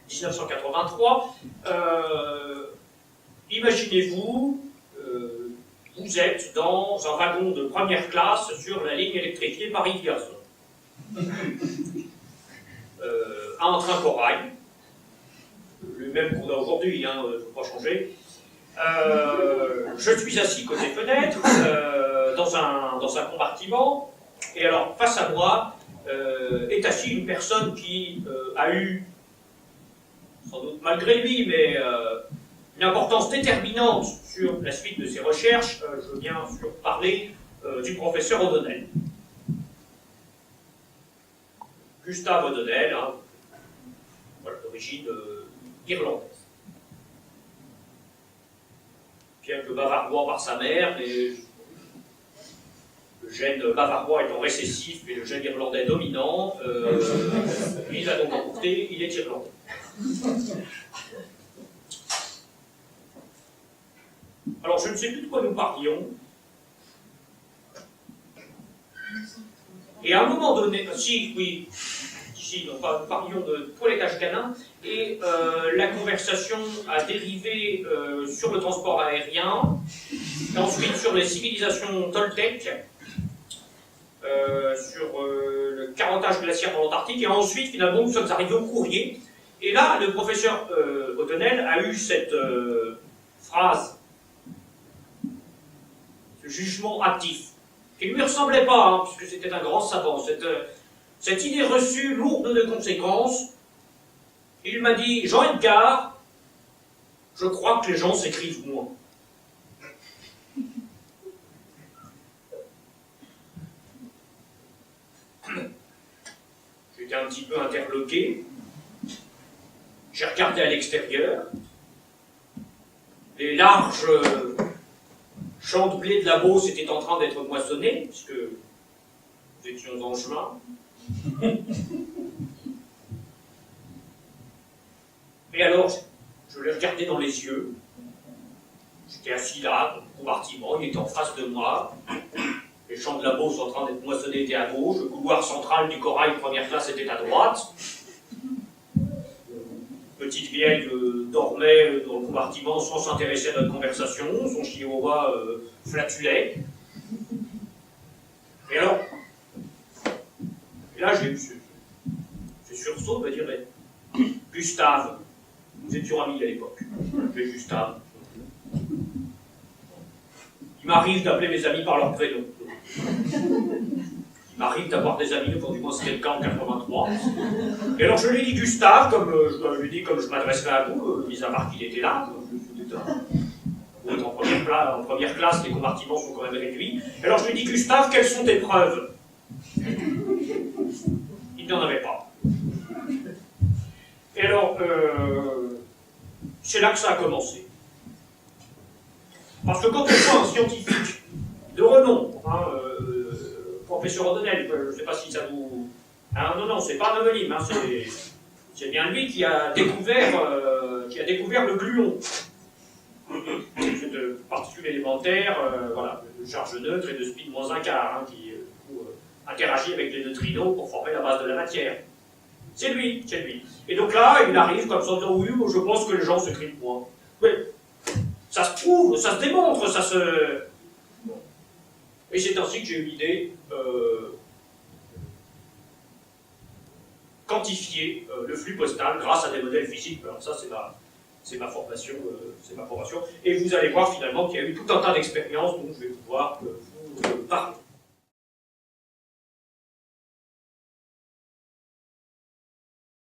1983. Imaginez-vous, vous êtes dans un wagon de première classe sur la ligne électrifiée Paris-Vierzon. Un train corail, le même qu'on a aujourd'hui, hein, je ne peux pas changer. Je suis assis côté fenêtre, dans un compartiment, et alors face à moi est assise une personne qui a eu, sans doute malgré lui, mais une importance déterminante sur la suite de ses recherches. Je veux bien sûr parler du professeur O'Donnell. Gustave O'Donnell, hein, voilà, d'origine irlandaise. Bien que bavarois par sa mère, mais le gène bavarois étant récessif et le gène irlandais dominant, il a donc emporté, il est irlandais. Alors, je ne sais plus de quoi nous parlions. Et à un moment donné, nous parlions de toilettage canin, et la conversation a dérivé sur le transport aérien, et ensuite sur les civilisations toltèques, sur le carotage glaciaire dans l'Antarctique, et ensuite, finalement, nous sommes arrivés au courrier. Et là, le professeur O'Donnell a eu cette phrase, ce jugement actif, qui ne lui ressemblait pas, hein, puisque c'était un grand savant, cette idée reçue, lourde de conséquences. Il m'a dit, Jean-Edgar, je crois que les gens s'écrivent moins. J'étais un petit peu interloqué. J'ai regardé à l'extérieur. Les larges champs de blé de la Beauce étaient en train d'être moissonnés, puisque nous étions en juin. Et alors, je l'ai regardé dans les yeux. J'étais assis là, dans le compartiment, il était en face de moi. Les champs de la Beauce en train d'être moissonnés étaient à gauche, le couloir central du corail première classe était à droite. Petite vieille dormait dans le compartiment sans s'intéresser à notre conversation, son chihuahua flatulait. Et alors, et là j'ai eu ce sursaut de me dire, mais Gustave, nous étions amis à l'époque, mais Gustave, il m'arrive d'appeler mes amis par leur prénom. Il m'arrive d'avoir des amis, pour du moins c'était le cas en 83. Et alors je lui ai dit Gustave, comme je lui ai dit comme je m'adresserais à vous, mis à part qu'il était là, vous êtes en première classe, les compartiments sont quand même réduits. Et alors je lui ai dit Gustave, quelles sont tes preuves? Il n'y en avait pas. Et alors, c'est là que ça a commencé. Parce que quand on voit un scientifique de renom, hein, professeur O'Donnell, je ne sais pas si ça vous... Ah, non, c'est pas un homonyme, hein, c'est bien lui qui a découvert le gluon. Cette particule élémentaire, voilà, de charge neutre et de speed -1 quart, hein, qui interagit avec les neutrinos pour former la base de la matière. C'est lui. Et donc là, il arrive comme ça en disant, oui, je pense que les gens s'écrivent moins. Oui, ça se prouve, ça se démontre, ça se... Et c'est ainsi que j'ai eu l'idée quantifier le flux postal grâce à des modèles physiques. Alors ça, c'est ma formation. Et vous allez voir finalement qu'il y a eu tout un tas d'expériences dont je vais pouvoir vous parler.